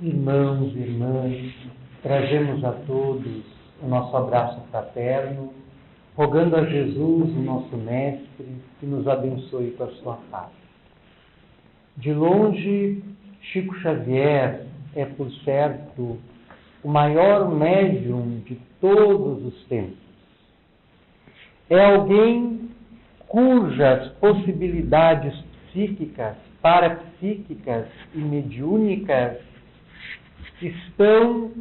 Irmãos e irmãs, trazemos a todos o nosso abraço fraterno, rogando a Jesus, o nosso Mestre, que nos abençoe com a sua paz. De longe, Chico Xavier é, por certo, o maior médium de todos os tempos. É alguém cujas possibilidades psíquicas, parapsíquicas e mediúnicas estão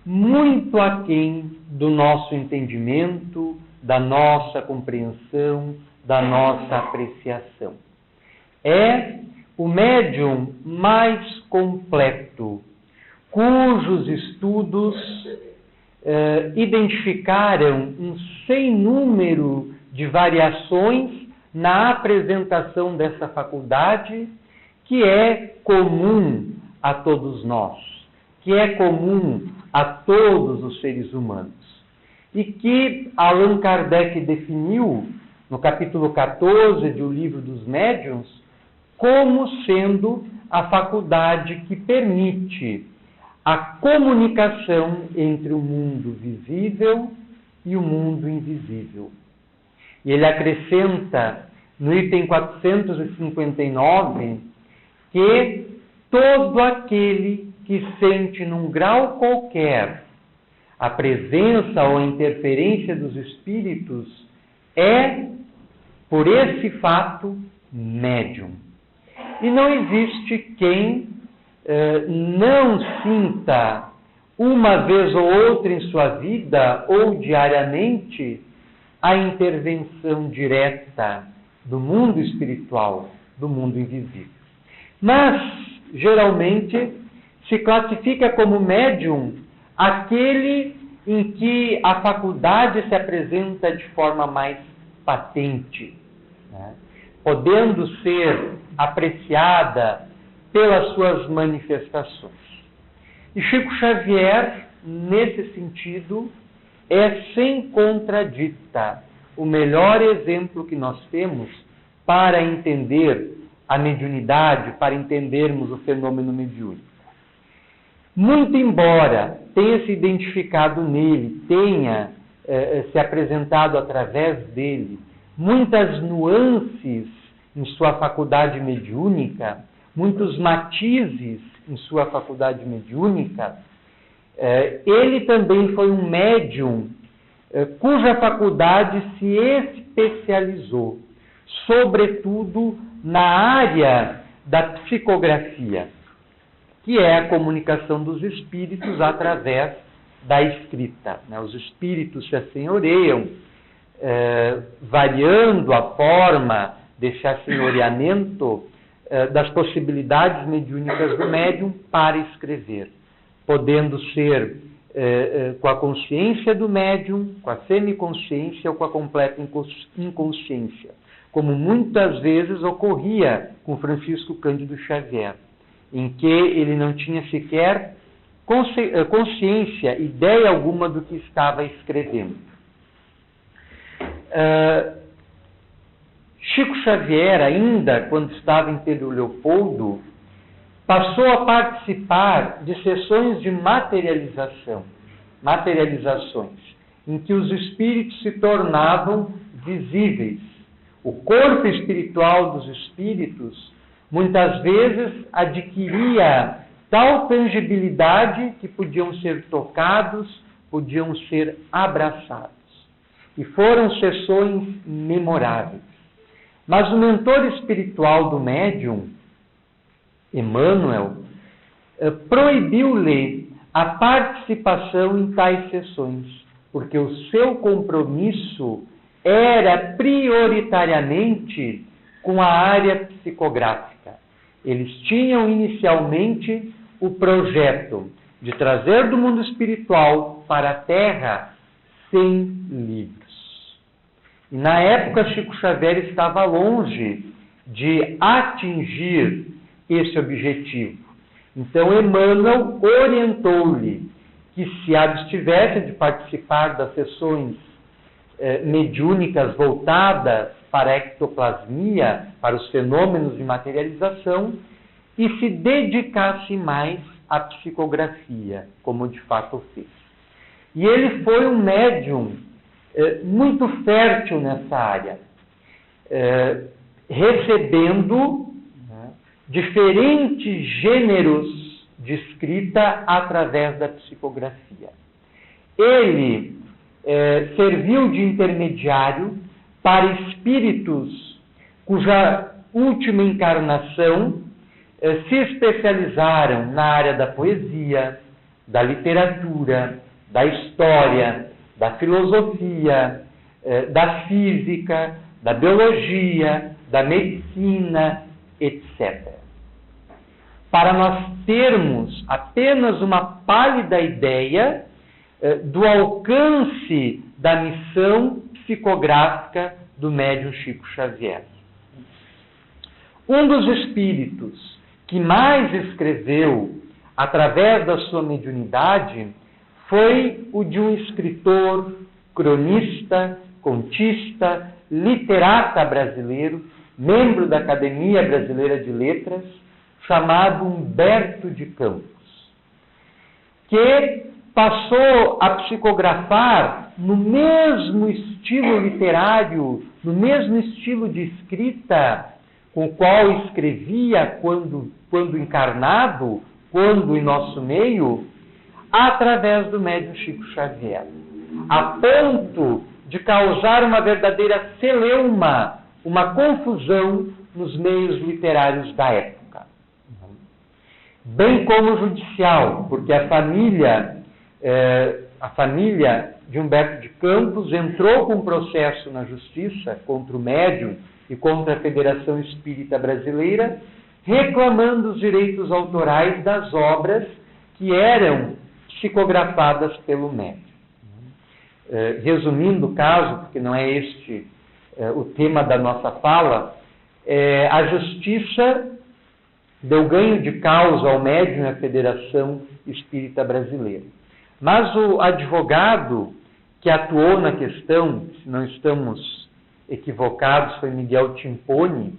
muito aquém do nosso entendimento, da nossa compreensão, da nossa apreciação. É o médium mais completo, cujos estudos identificaram um sem número de variações na apresentação dessa faculdade, que é comum a todos nós, que é comum a todos os seres humanos, e que Allan Kardec definiu, no capítulo 14 do Livro dos Médiuns, como sendo a faculdade que permite a comunicação entre o mundo visível e o mundo invisível. E ele acrescenta, no item 459, que todo aquele que sente num grau qualquer a presença ou a interferência dos espíritos é, por esse fato, médium. E não existe quem não sinta, uma vez ou outra em sua vida, ou diariamente, a intervenção direta do mundo espiritual, do mundo invisível. Mas, geralmente, se classifica como médium aquele em que a faculdade se apresenta de forma mais patente, né? Podendo ser apreciada pelas suas manifestações. E Chico Xavier, nesse sentido, é sem contradita o melhor exemplo que nós temos para entender a mediunidade, para entendermos o fenômeno mediúnico. Muito embora tenha se identificado nele, tenha se apresentado através dele muitas nuances em sua faculdade mediúnica, muitos matizes em sua faculdade mediúnica, ele também foi um médium cuja faculdade se especializou, sobretudo na área da psicografia, que é a comunicação dos espíritos através da escrita. Os espíritos se assenhoreiam, variando a forma desse assenhoreamento das possibilidades mediúnicas do médium para escrever, podendo ser com a consciência do médium, com a semiconsciência ou com a completa inconsciência, como muitas vezes ocorria com Francisco Cândido Xavier, em que ele não tinha sequer consciência, ideia alguma do que estava escrevendo. Chico Xavier, ainda quando estava em Pedro Leopoldo, passou a participar de sessões de materializações, em que os espíritos se tornavam visíveis. O corpo espiritual dos espíritos, muitas vezes, adquiria tal tangibilidade que podiam ser tocados, podiam ser abraçados. E foram sessões memoráveis. Mas o mentor espiritual do médium, Emmanuel, proibiu-lhe a participação em tais sessões, porque o seu compromisso era prioritariamente com a área psicográfica. Eles tinham inicialmente o projeto de trazer do mundo espiritual para a Terra 100 livros. E na época Chico Xavier estava longe de atingir esse objetivo. Então Emmanuel orientou-lhe que se abstivesse de participar das sessões mediúnicas voltadas para a ectoplasmia, para os fenômenos de materialização, e se dedicasse mais a psicografia, como de fato fez. E ele foi um médium muito fértil nessa área, recebendo diferentes gêneros de escrita através da psicografia. Ele serviu de intermediário para espíritos cuja última encarnação se especializaram na área da poesia, da literatura, da história, da filosofia, da física, da biologia, da medicina, etc. Para nós termos apenas uma pálida ideia do alcance da missão psicográfica do médium Chico Xavier. Um dos espíritos que mais escreveu através da sua mediunidade foi o de um escritor, cronista, contista, literata brasileiro, membro da Academia Brasileira de Letras, chamado Humberto de Campos, que passou a psicografar no mesmo estilo literário, no mesmo estilo de escrita com o qual escrevia quando encarnado, quando em nosso meio, através do médium Chico Xavier, a ponto de causar uma verdadeira celeuma, uma confusão nos meios literários da época. Bem como judicial, porque a família de Humberto de Campos entrou com um processo na justiça contra o médium e contra a Federação Espírita Brasileira, reclamando os direitos autorais das obras que eram psicografadas pelo médium. Resumindo o caso, porque não é este o tema da nossa fala, a Justiça deu ganho de causa ao médium e à Federação Espírita Brasileira. Mas o advogado que atuou na questão, se não estamos equivocados, foi Miguel Timponi,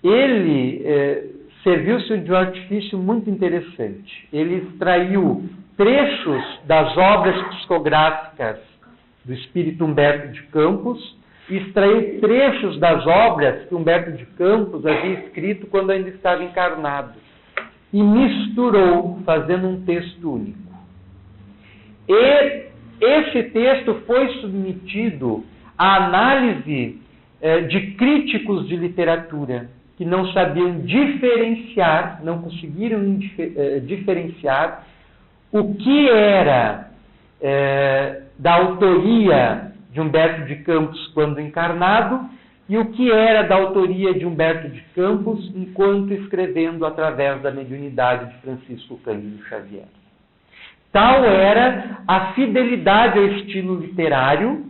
ele serviu-se de um artifício muito interessante. Ele extraiu trechos das obras psicográficas do espírito Humberto de Campos e extraiu trechos das obras que Humberto de Campos havia escrito quando ainda estava encarnado e misturou, fazendo um texto único. E esse texto foi submetido à análise de críticos de literatura que não sabiam diferenciar, não conseguiram diferenciar o que era da autoria de Humberto de Campos quando encarnado e o que era da autoria de Humberto de Campos enquanto escrevendo através da mediunidade de Francisco Cândido Xavier. Tal era a fidelidade ao estilo literário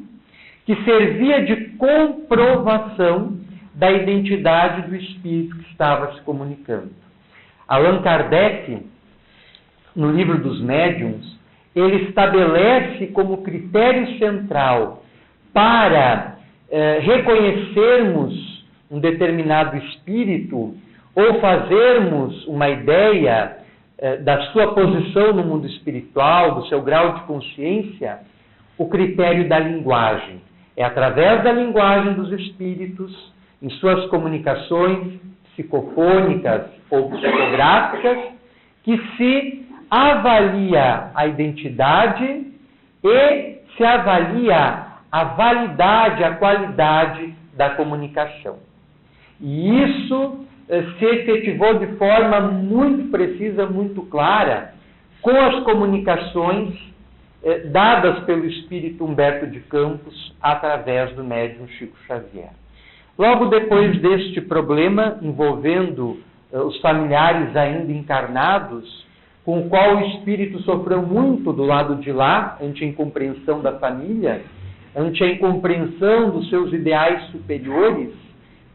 que servia de comprovação da identidade do espírito que estava se comunicando. Allan Kardec, no livro dos Médiuns, ele estabelece como critério central para reconhecermos um determinado espírito ou fazermos uma ideia da sua posição no mundo espiritual, do seu grau de consciência, o critério da linguagem. É através da linguagem dos espíritos, em suas comunicações psicofônicas ou psicográficas, que se avalia a identidade e se avalia a validade, a qualidade da comunicação. E isso se efetivou de forma muito precisa, muito clara, com as comunicações dadas pelo espírito Humberto de Campos através do médium Chico Xavier. Logo depois deste problema envolvendo os familiares ainda encarnados, com o qual o espírito sofreu muito do lado de lá, ante a incompreensão da família, ante a incompreensão dos seus ideais superiores,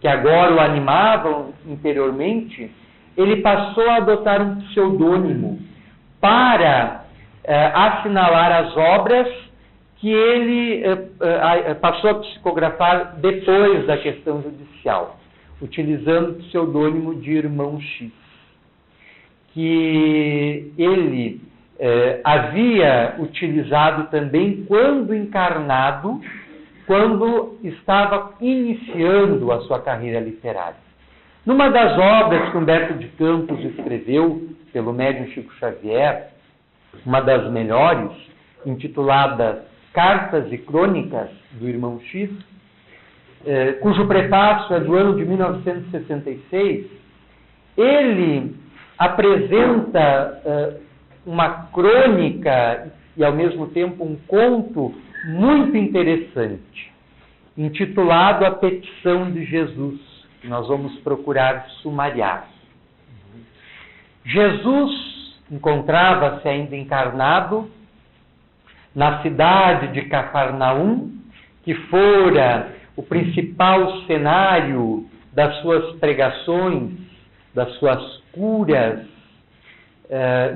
que agora o animavam interiormente, ele passou a adotar um pseudônimo para assinalar as obras que ele passou a psicografar depois da questão judicial, utilizando o pseudônimo de Irmão X, que ele havia utilizado também quando encarnado, quando estava iniciando a sua carreira literária. Numa das obras que Humberto de Campos escreveu pelo médium Chico Xavier, uma das melhores, intitulada Cartas e Crônicas do Irmão X, cujo prefácio é do ano de 1966, ele apresenta uma crônica e, ao mesmo tempo, um conto muito interessante, intitulado A Petição de Jesus, que nós vamos procurar sumariar. Jesus encontrava-se ainda encarnado na cidade de Cafarnaum, que fora o principal cenário das suas pregações, das suas curas,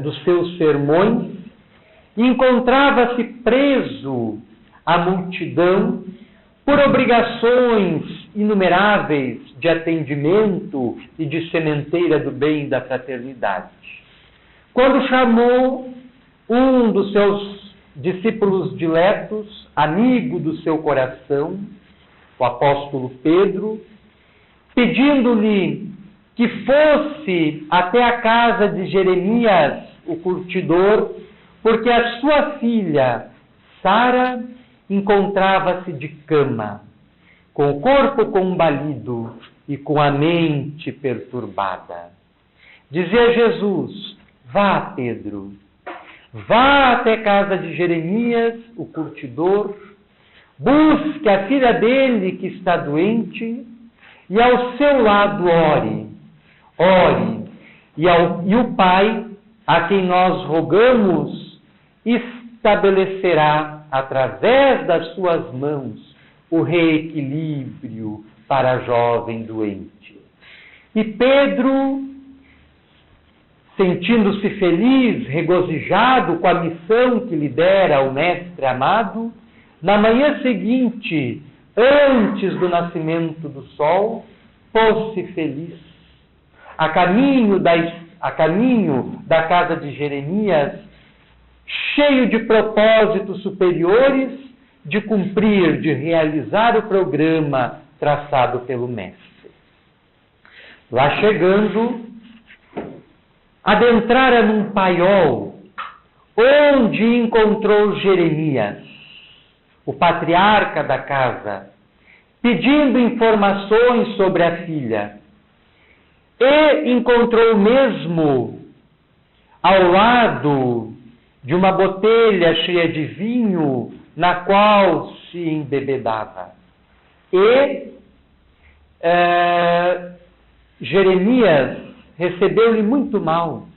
dos seus sermões, e encontrava-se preso à multidão por obrigações inumeráveis de atendimento e de sementeira do bem e da fraternidade. Quando chamou um dos seus discípulos diletos, amigo do seu coração, o apóstolo Pedro, pedindo-lhe que fosse até a casa de Jeremias, o curtidor, porque a sua filha, Sara, encontrava-se de cama, com o corpo combalido e com a mente perturbada. Dizia Jesus: vá, Pedro, vá até a casa de Jeremias, o curtidor, busque a filha dele que está doente e ao seu lado ore. E o Pai, a quem nós rogamos, estabelecerá, através das suas mãos, o reequilíbrio para a jovem doente. E Pedro, sentindo-se feliz, regozijado com a missão que lhe dera o Mestre amado, na manhã seguinte, antes do nascimento do sol, pôs-se feliz, a caminho da casa de Jeremias, cheio de propósitos superiores de cumprir, de realizar o programa traçado pelo Mestre. Lá chegando, adentrara num paiol, onde encontrou Jeremias, o patriarca da casa, pedindo informações sobre a filha. E encontrou mesmo, ao lado de uma botelha cheia de vinho, na qual se embebedava. E Jeremias recebeu-lhe muito mal,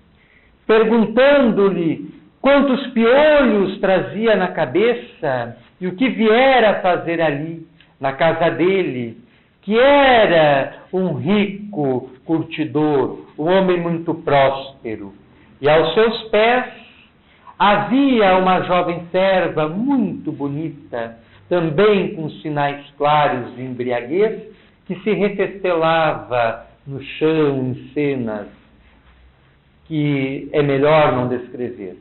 perguntando-lhe quantos piolhos trazia na cabeça e o que viera fazer ali, na casa dele, que era um rico curtidor, um homem muito próspero. E aos seus pés havia uma jovem serva muito bonita, também com sinais claros de embriaguez, que se refestelava no chão, em cenas que é melhor não descrever.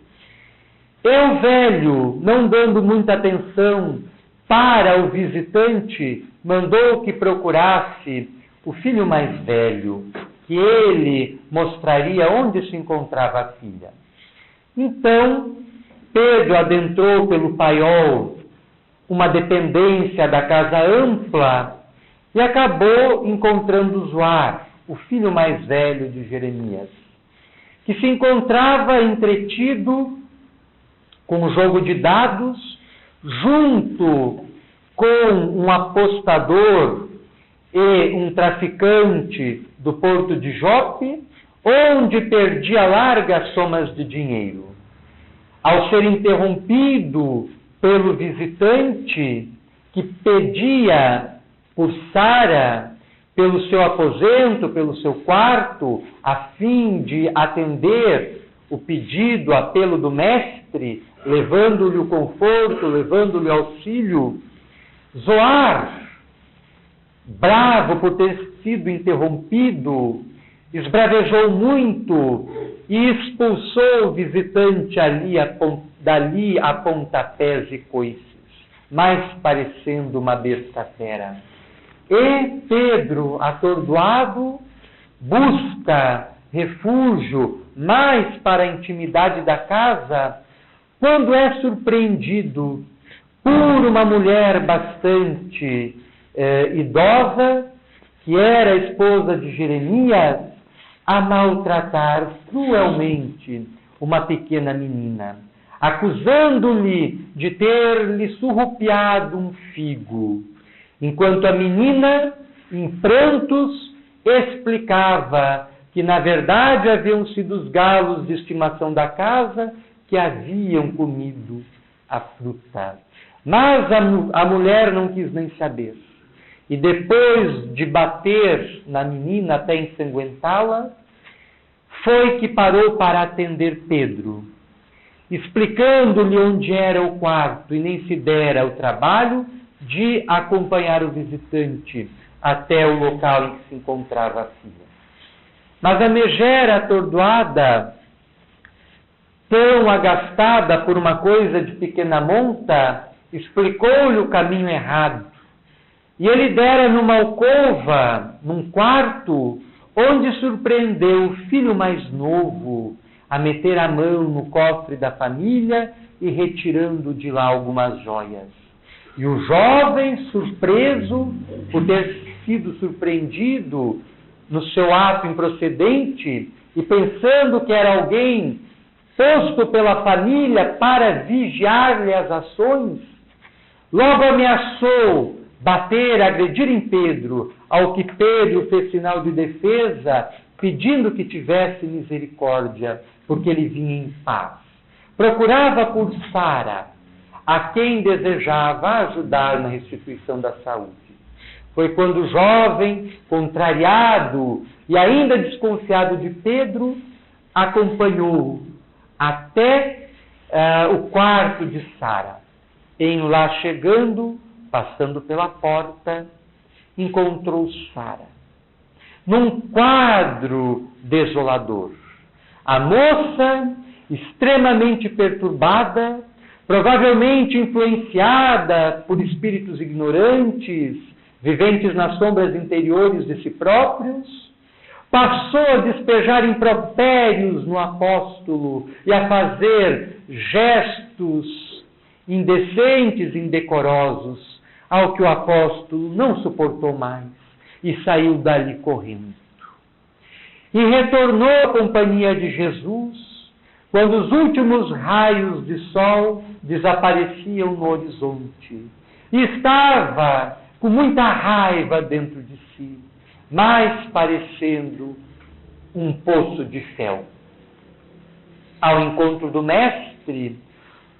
O velho, não dando muita atenção para o visitante, mandou que procurasse o filho mais velho, que ele mostraria onde se encontrava a filha. Então, Pedro adentrou pelo paiol, uma dependência da casa ampla, e acabou encontrando Zoar, o filho mais velho de Jeremias, que se encontrava entretido com um jogo de dados, junto com um apostador e um traficante do porto de Jope, onde perdia largas somas de dinheiro. Ao ser interrompido pelo visitante que pedia por Sara, pelo seu aposento, pelo seu quarto, a fim de atender o pedido, o apelo do mestre, levando-lhe o conforto, levando-lhe o auxílio, Zoar, bravo por ter sido interrompido, esbravejou muito e expulsou o visitante dali a pontapés e coices, mais parecendo uma besta fera. E Pedro, atordoado, busca refúgio mais para a intimidade da casa, quando é surpreendido por uma mulher bastante idosa, que era esposa de Jeremias, a maltratar cruelmente uma pequena menina, acusando-lhe de ter-lhe surrupiado um figo, enquanto a menina, em prantos, explicava que, na verdade, haviam sido os galos de estimação da casa que haviam comido a fruta. Mas a mulher não quis nem saber. E depois de bater na menina até ensanguentá-la, foi que parou para atender Pedro, explicando-lhe onde era o quarto, e nem se dera o trabalho de acompanhar o visitante até o local em que se encontrava a filha. Mas a megera, atordoada, tão agastada por uma coisa de pequena monta, explicou-lhe o caminho errado. E ele dera numa alcova, num quarto, onde surpreendeu o filho mais novo a meter a mão no cofre da família e retirando de lá algumas joias. E o jovem, surpreso por ter sido surpreendido no seu ato improcedente e pensando que era alguém posto pela família para vigiar-lhe as ações, logo ameaçou bater, agredir em Pedro, ao que Pedro fez sinal de defesa, pedindo que tivesse misericórdia, porque ele vinha em paz. Procurava por Sara, a quem desejava ajudar na restituição da saúde. Foi quando o jovem, contrariado e ainda desconfiado de Pedro, acompanhou até o quarto de Sara. Em lá chegando, passando pela porta, encontrou Sara num quadro desolador. A moça, extremamente perturbada, provavelmente influenciada por espíritos ignorantes, viventes nas sombras interiores de si próprios, passou a despejar impropérios no apóstolo e a fazer gestos indecentes, indecorosos, ao que o apóstolo não suportou mais e saiu dali correndo. E retornou à companhia de Jesus, quando os últimos raios de sol desapareciam no horizonte. E estava com muita raiva dentro de si, mais parecendo um poço de fel. Ao encontro do mestre,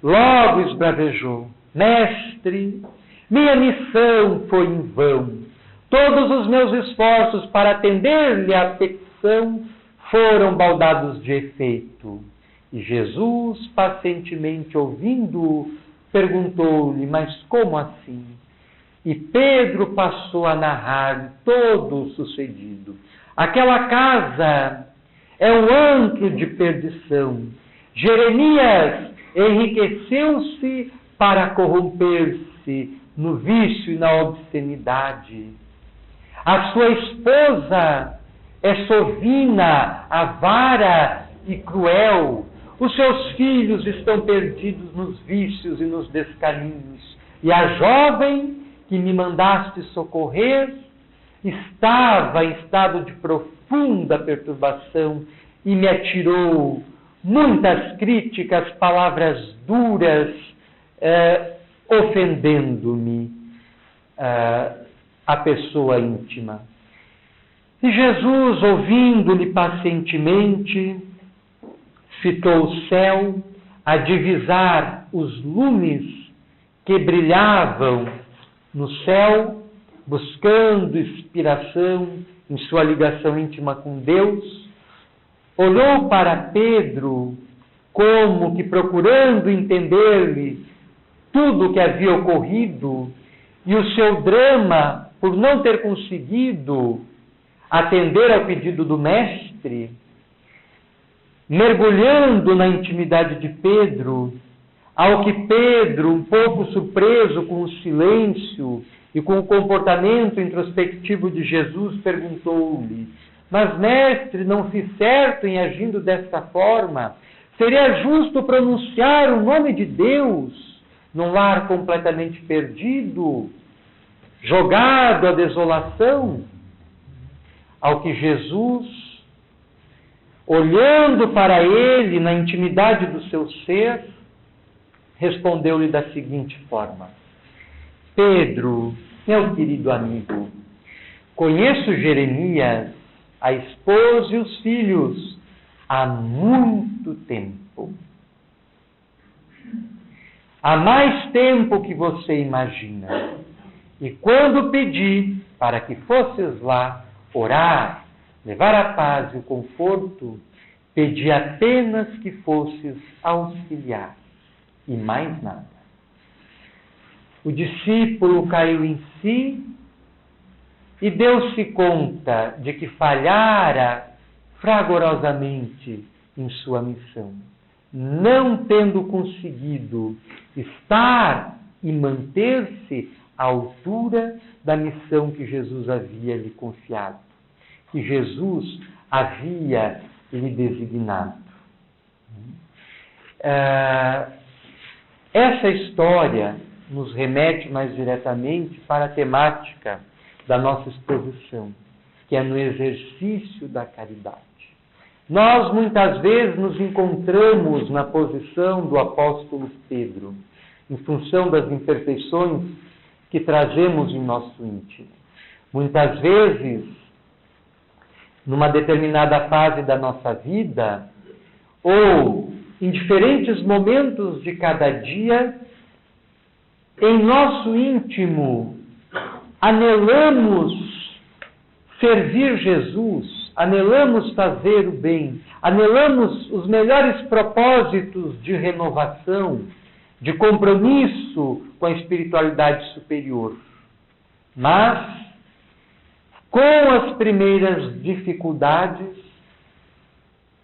logo esbravejou: Mestre, minha missão foi em vão. Todos os meus esforços para atender-lhe à petição foram baldados de efeito. E Jesus, pacientemente ouvindo-o, perguntou-lhe: Mas como assim? E Pedro passou a narrar todo o sucedido. Aquela casa é um antro de perdição. Jeremias enriqueceu-se para corromper-se no vício e na obscenidade. A sua esposa é sovina, avara e cruel. Os seus filhos estão perdidos nos vícios e nos descaminhos. E a jovem que me mandaste socorrer estava em estado de profunda perturbação e me atirou muitas críticas, palavras duras, ofendendo-me a pessoa íntima. E Jesus, ouvindo-lhe pacientemente, fitou o céu a divisar os lumes que brilhavam no céu, buscando inspiração em sua ligação íntima com Deus, olhou para Pedro como que procurando entender-lhe tudo o que havia ocorrido e o seu drama por não ter conseguido atender ao pedido do mestre, mergulhando na intimidade de Pedro, ao que Pedro, um pouco surpreso com o silêncio e com o comportamento introspectivo de Jesus, perguntou-lhe: mas, mestre, não fiz certo em agindo desta forma? Seria justo pronunciar o nome de Deus num lar completamente perdido, jogado à desolação? Ao que Jesus, olhando para ele na intimidade do seu ser, respondeu-lhe da seguinte forma: Pedro, meu querido amigo, conheço Jeremias, a esposa e os filhos, há muito tempo. Há mais tempo que você imagina. E quando pedi para que fosses lá orar, levar a paz e o conforto, pedi apenas que fosses auxiliar, e mais nada. O discípulo caiu em si e deu-se conta de que falhara fragorosamente em sua missão, não tendo conseguido estar e manter-se à altura da missão que Jesus havia lhe confiado, que Jesus havia lhe designado. Essa história nos remete mais diretamente para a temática da nossa exposição, que é no exercício da caridade. Nós, muitas vezes, nos encontramos na posição do apóstolo Pedro, em função das imperfeições que trazemos em nosso íntimo. Muitas vezes, numa determinada fase da nossa vida, ou em diferentes momentos de cada dia, em nosso íntimo, anelamos servir Jesus, anelamos fazer o bem, anelamos os melhores propósitos de renovação, de compromisso com a espiritualidade superior. Mas, com as primeiras dificuldades,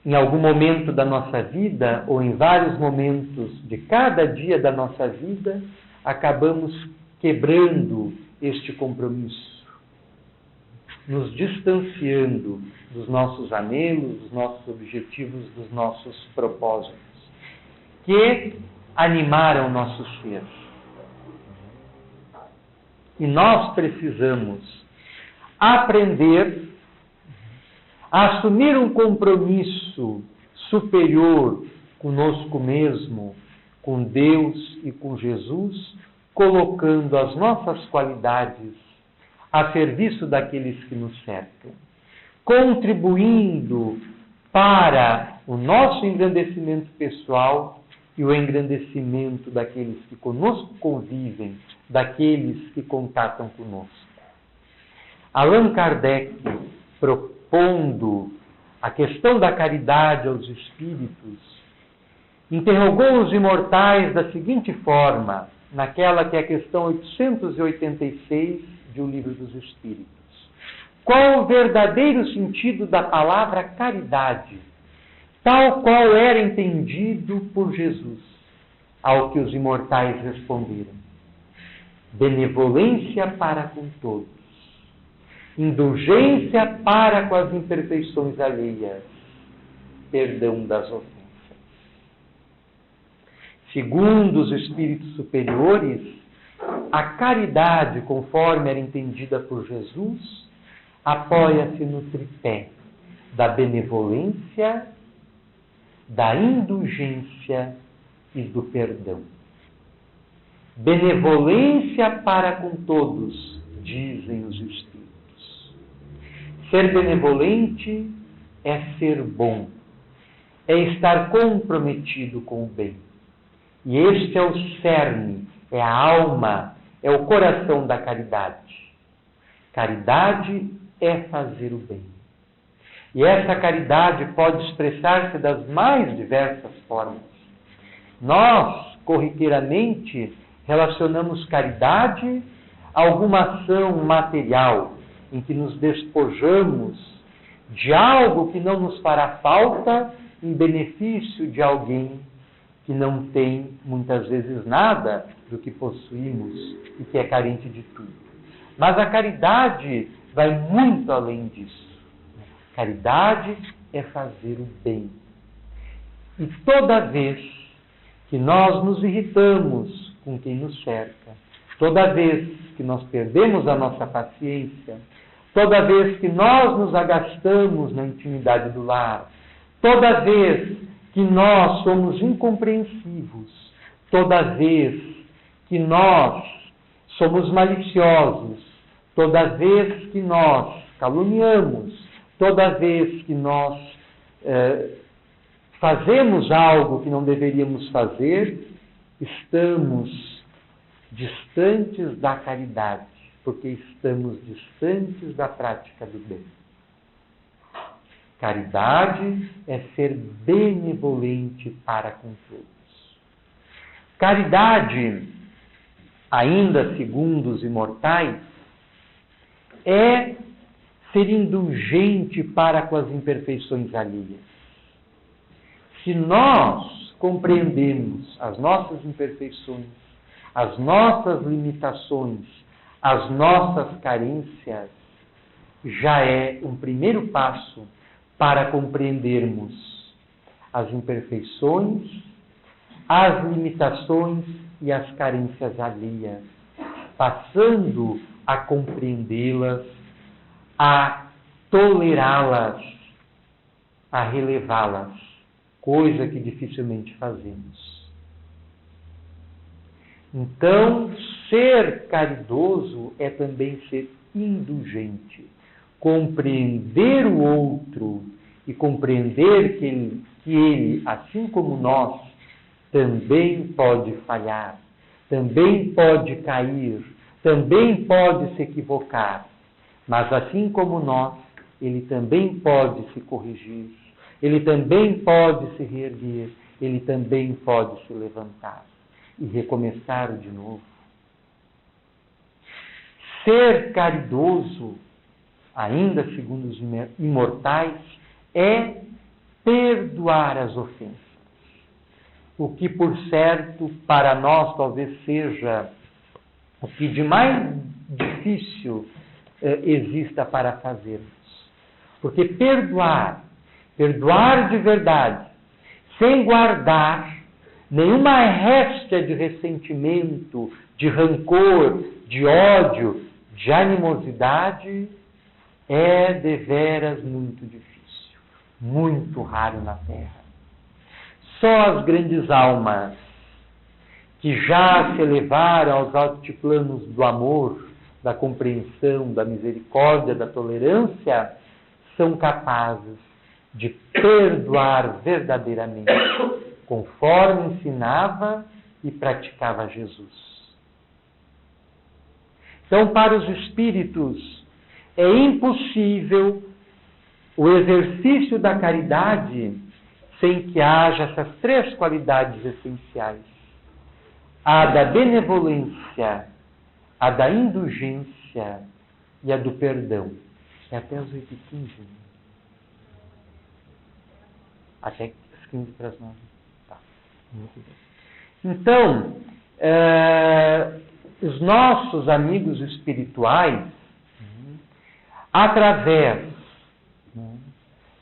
em algum momento da nossa vida, ou em vários momentos de cada dia da nossa vida, acabamos quebrando este compromisso, nos distanciando dos nossos anelos, dos nossos objetivos, dos nossos propósitos, que animaram o nosso ser. E nós precisamos aprender a assumir um compromisso superior conosco mesmo, com Deus e com Jesus, colocando as nossas qualidades a serviço daqueles que nos cercam, contribuindo para o nosso engrandecimento pessoal e o engrandecimento daqueles que conosco convivem, daqueles que contatam conosco. Allan Kardec, propondo a questão da caridade aos espíritos, interrogou os imortais da seguinte forma, naquela que é a questão 886 de O Livro dos Espíritos. Qual o verdadeiro sentido da palavra caridade, tal qual era entendido por Jesus? Ao que os imortais responderam: benevolência para com todos, indulgência para com as imperfeições alheias, perdão das ofensas. Segundo os espíritos superiores, a caridade, conforme era entendida por Jesus, apoia-se no tripé da benevolência, da indulgência e do perdão. Benevolência para com todos, dizem os espíritos. Ser benevolente é ser bom, é estar comprometido com o bem. E este é o cerne, é a alma, é o coração da caridade. Caridade é fazer o bem. E essa caridade pode expressar-se das mais diversas formas. Nós, corriqueiramente, relacionamos caridade a alguma ação material, em que nos despojamos de algo que não nos fará falta em benefício de alguém que não tem, muitas vezes, nada do que possuímos e que é carente de tudo. Mas a caridade vai muito além disso. Caridade é fazer o bem. E toda vez que nós nos irritamos com quem nos cerca, toda vez que nós perdemos a nossa paciência, toda vez que nós nos agastamos na intimidade do lar, toda vez que nós somos incompreensivos, toda vez que nós somos maliciosos, toda vez que nós caluniamos, toda vez que nós fazemos algo que não deveríamos fazer, estamos distantes da caridade, porque estamos distantes da prática do bem. Caridade é ser benevolente para com todos. Caridade, ainda segundo os imortais, é ser indulgente para com as imperfeições alheias. Se nós compreendemos as nossas imperfeições, as nossas limitações, as nossas carências, já é um primeiro passo para compreendermos as imperfeições, as limitações e as carências alheias, passando a compreendê-las, a tolerá-las, a relevá-las, coisa que dificilmente fazemos. Então, ser caridoso é também ser indulgente, compreender o outro e compreender que ele, assim como nós, também pode falhar, também pode cair, também pode se equivocar, mas assim como nós, ele também pode se corrigir, ele também pode se reerguer, ele também pode se levantar e recomeçar de novo. Ser caridoso, ainda segundo os imortais, é perdoar as ofensas. O que, por certo, para nós talvez seja o que de mais difícil exista para fazermos. Porque perdoar de verdade, sem guardar nenhuma réstia de ressentimento, de rancor, de ódio, de animosidade, é deveras muito difícil, muito raro na Terra. Só as grandes almas que já se elevaram aos altiplanos do amor, da compreensão, da misericórdia, da tolerância, são capazes de perdoar verdadeiramente, conforme ensinava e praticava Jesus. Então, para os espíritos, é impossível o exercício da caridade sem que haja essas três qualidades essenciais: a da benevolência, a da indulgência e a do perdão. É até as 8h15. Até as 15 para as 9. Tá. Muito bem. Então, os nossos amigos espirituais, através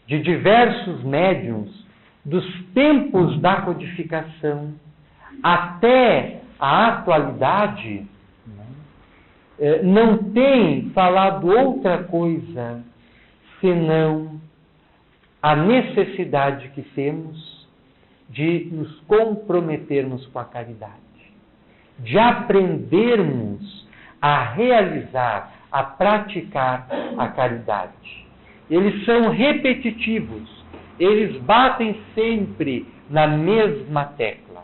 de diversos médiuns, dos tempos da codificação até a atualidade, não tem falado outra coisa senão a necessidade que temos de nos comprometermos com a caridade, de aprendermos a realizar, a praticar a caridade. Eles são repetitivos, eles batem sempre na mesma tecla.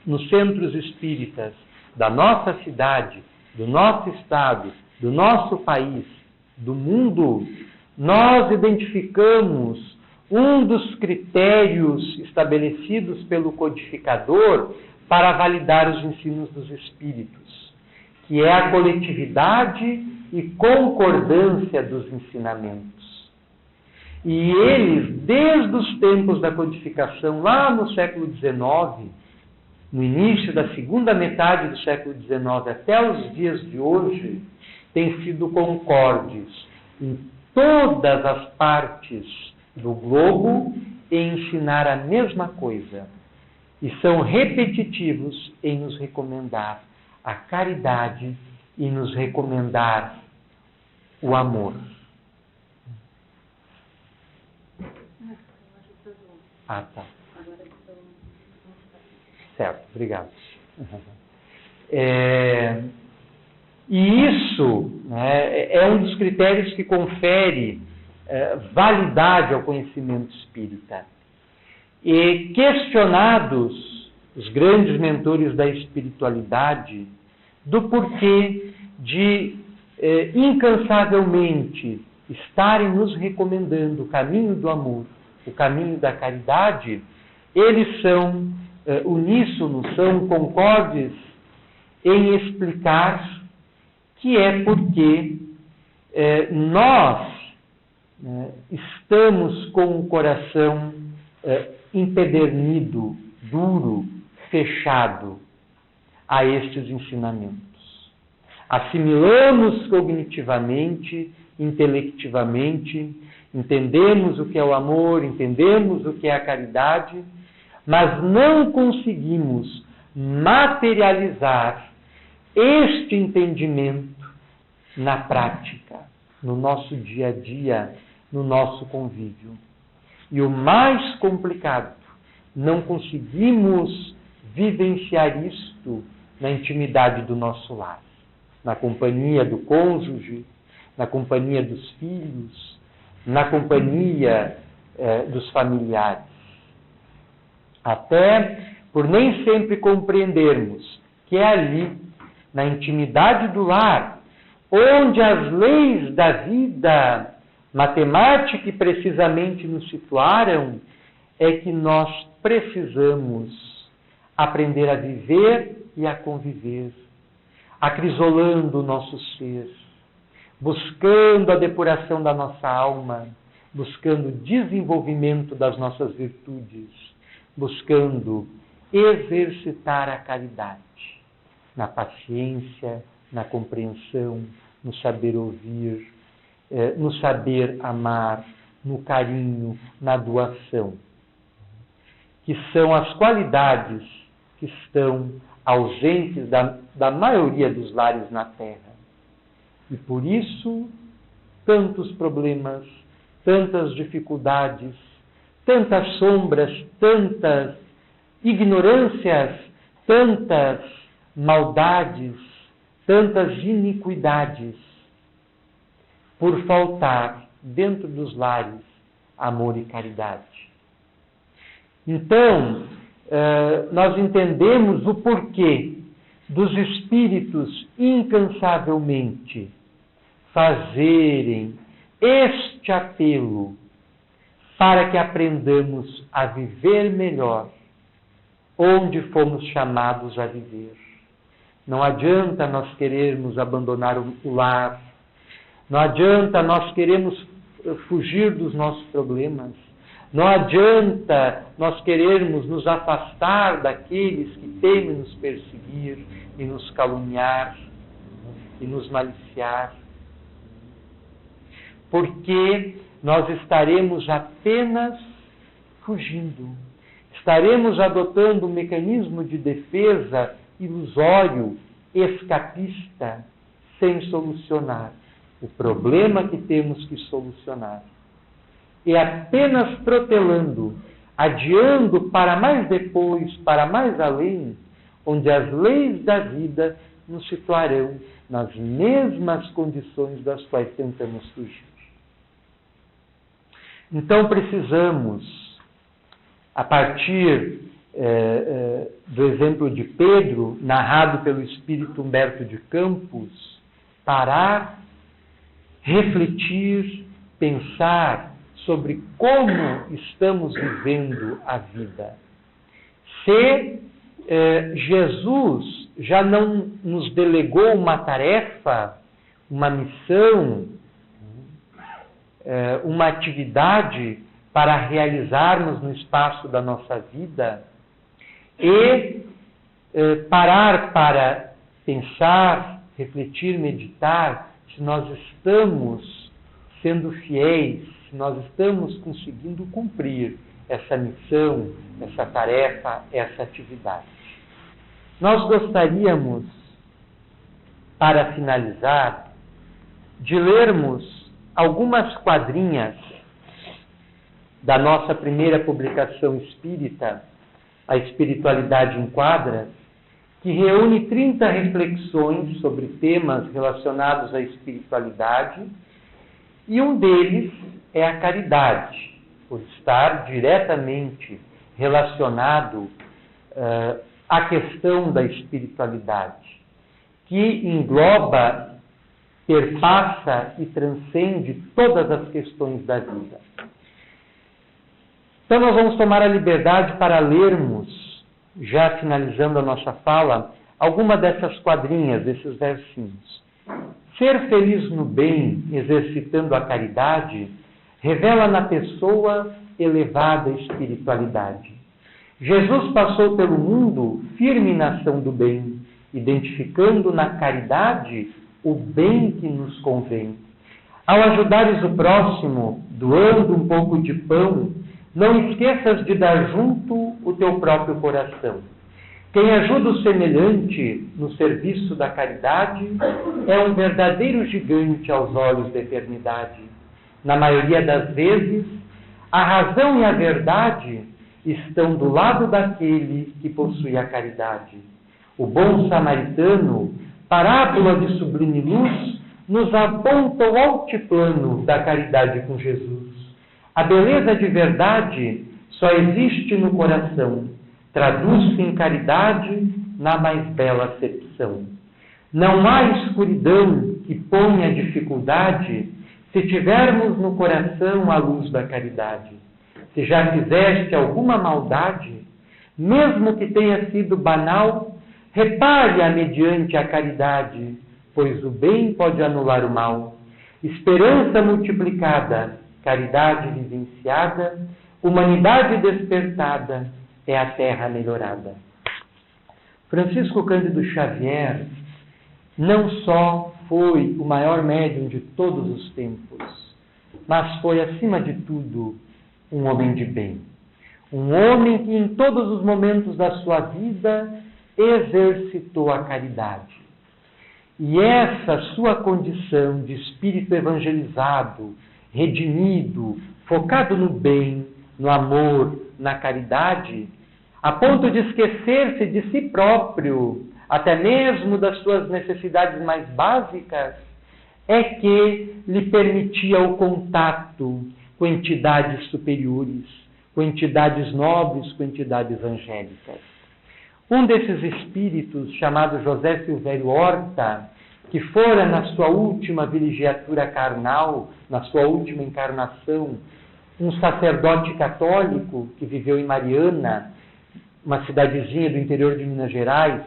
Nos centros espíritas da nossa cidade, do nosso estado, do nosso país, do mundo, nós identificamos um dos critérios estabelecidos pelo codificador para validar os ensinos dos espíritos, que é a coletividade e concordância dos ensinamentos. E eles, desde os tempos da codificação, lá no século XIX, no início da segunda metade do século XIX até os dias de hoje, têm sido concordes em todas as partes do globo em ensinar a mesma coisa. E são repetitivos em nos recomendar a caridade e nos recomendar o amor. Ah, tá. Certo, obrigado. E isso, né, é um dos critérios que confere validade ao conhecimento espírita. E questionados os grandes mentores da espiritualidade do porquê de incansavelmente estarem nos recomendando o caminho do amor, o caminho da caridade, eles são uníssonos, são concordes em explicar que é porque nós estamos com o coração empedernido, duro, fechado a estes ensinamentos. Assimilamos cognitivamente, intelectivamente, entendemos o que é o amor, entendemos o que é a caridade, mas não conseguimos materializar este entendimento na prática, no nosso dia a dia, no nosso convívio. E o mais complicado, não conseguimos vivenciar isto na intimidade do nosso lar, na companhia do cônjuge, na companhia dos filhos, na companhia dos familiares. Até por nem sempre compreendermos que é ali, na intimidade do lar, onde as leis da vida matemática e precisamente nos situaram, é que nós precisamos aprender a viver e a conviver, acrisolando o nosso ser, buscando a depuração da nossa alma, buscando o desenvolvimento das nossas virtudes, buscando exercitar a caridade na paciência, na compreensão, no saber ouvir, no saber amar, no carinho, na doação, que são as qualidades que estão ausentes da maioria dos lares na Terra. E por isso, tantos problemas, tantas dificuldades, tantas sombras, tantas ignorâncias, tantas maldades, tantas iniquidades, por faltar dentro dos lares amor e caridade. Então, nós entendemos o porquê dos espíritos incansavelmente fazerem este apelo para que aprendamos a viver melhor onde fomos chamados a viver. Não adianta nós querermos abandonar o lar, não adianta nós queremos fugir dos nossos problemas, não adianta nós querermos nos afastar daqueles que temem nos perseguir e nos caluniar e nos maliciar, porque nós estaremos apenas fugindo, estaremos adotando um mecanismo de defesa ilusório, escapista, sem solucionar o problema que temos que solucionar. E apenas protelando, adiando para mais depois, para mais além, onde as leis da vida nos situarão nas mesmas condições das quais tentamos fugir. Então precisamos, a partir do exemplo de Pedro, narrado pelo espírito Humberto de Campos, parar, refletir, pensar sobre como estamos vivendo a vida. Se Jesus já não nos delegou uma tarefa, uma missão, uma atividade para realizarmos no espaço da nossa vida e parar para pensar, refletir, meditar se nós estamos sendo fiéis, se nós estamos conseguindo cumprir essa missão, essa tarefa, essa atividade. Nós gostaríamos, para finalizar, de lermos algumas quadrinhas da nossa primeira publicação espírita, A Espiritualidade em Quadras, que reúne 30 reflexões sobre temas relacionados à espiritualidade, e um deles é a caridade, por estar diretamente relacionado à questão da espiritualidade, que engloba, perpassa e transcende todas as questões da vida. Então nós vamos tomar a liberdade para lermos, já finalizando a nossa fala, alguma dessas quadrinhas, desses versinhos. Ser feliz no bem, exercitando a caridade, revela na pessoa elevada espiritualidade. Jesus passou pelo mundo firme na ação do bem, identificando na caridade o bem que nos convém. Ao ajudares o próximo, doando um pouco de pão, não esqueças de dar junto o teu próprio coração. Quem ajuda o semelhante no serviço da caridade é um verdadeiro gigante aos olhos da eternidade. Na maioria das vezes, a razão e a verdade estão do lado daquele que possui a caridade. O bom samaritano, parábola de sublime luz, nos aponta o altiplano da caridade com Jesus. A beleza de verdade só existe no coração, traduz-se em caridade na mais bela acepção. Não há escuridão que ponha dificuldade se tivermos no coração a luz da caridade. Se já fizeste alguma maldade, mesmo que tenha sido banal, repare-a mediante a caridade, pois o bem pode anular o mal. Esperança multiplicada, caridade vivenciada, humanidade despertada, é a terra melhorada. Francisco Cândido Xavier não só foi o maior médium de todos os tempos, mas foi, acima de tudo, um homem de bem. Um homem que, em todos os momentos da sua vida, exercitou a caridade. E essa sua condição de espírito evangelizado, redimido, focado no bem, no amor, na caridade, a ponto de esquecer-se de si próprio, até mesmo das suas necessidades mais básicas, é que lhe permitia o contato com entidades superiores, com entidades nobres, com entidades angélicas. Um desses espíritos, chamado José Silvério Horta, que fora na sua última vilegiatura carnal, na sua última encarnação, um sacerdote católico que viveu em Mariana, uma cidadezinha do interior de Minas Gerais,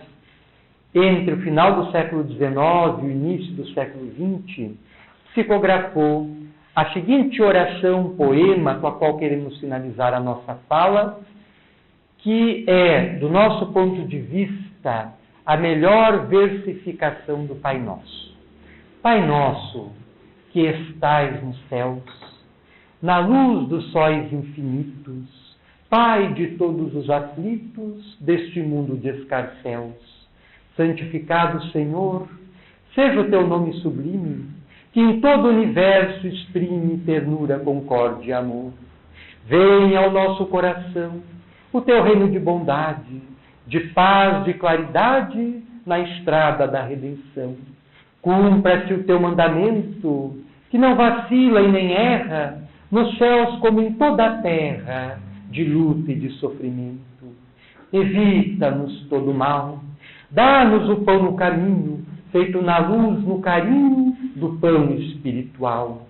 entre o final do século XIX e o início do século XX, psicografou a seguinte oração, poema, com a qual queremos finalizar a nossa fala, que é, do nosso ponto de vista, a melhor versificação do Pai Nosso. Pai Nosso, que estais nos céus, na luz dos sóis infinitos, Pai de todos os aflitos deste mundo de escarcéus, santificado Senhor, seja o teu nome sublime, que em todo o universo exprime ternura, concórdia e amor. Venha ao nosso coração o teu reino de bondade, de paz, de claridade na estrada da redenção. Cumpra-se o teu mandamento, que não vacila e nem erra, nos céus como em toda a terra, de luta e de sofrimento. Evita-nos todo mal, dá-nos o pão no caminho, feito na luz, no carinho do pão espiritual.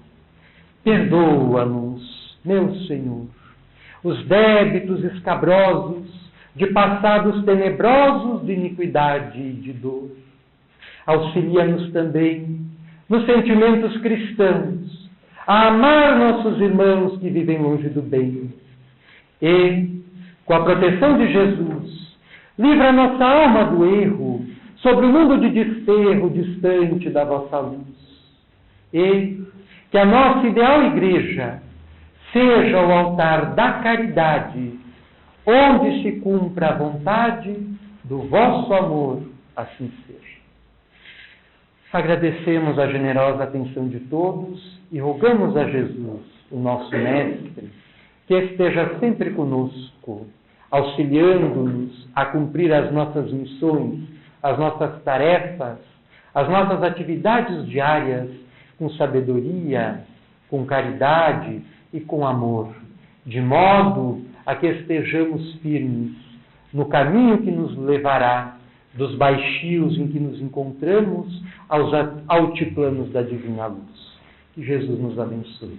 Perdoa-nos, meu Senhor, os débitos escabrosos de passados tenebrosos de iniquidade e de dor. Auxilia-nos também nos sentimentos cristãos, a amar nossos irmãos que vivem longe do bem. E, com a proteção de Jesus, livra nossa alma do erro, sobre o mundo de desterro distante da vossa luz. E que a nossa ideal igreja seja o altar da caridade, onde se cumpra a vontade do vosso amor, assim seja. Agradecemos a generosa atenção de todos e rogamos a Jesus, o nosso Mestre, que esteja sempre conosco, auxiliando-nos a cumprir as nossas missões, as nossas tarefas, as nossas atividades diárias com sabedoria, com caridade e com amor, de modo a que estejamos firmes no caminho que nos levará dos baixios em que nos encontramos aos altiplanos da divina luz. Que Jesus nos abençoe.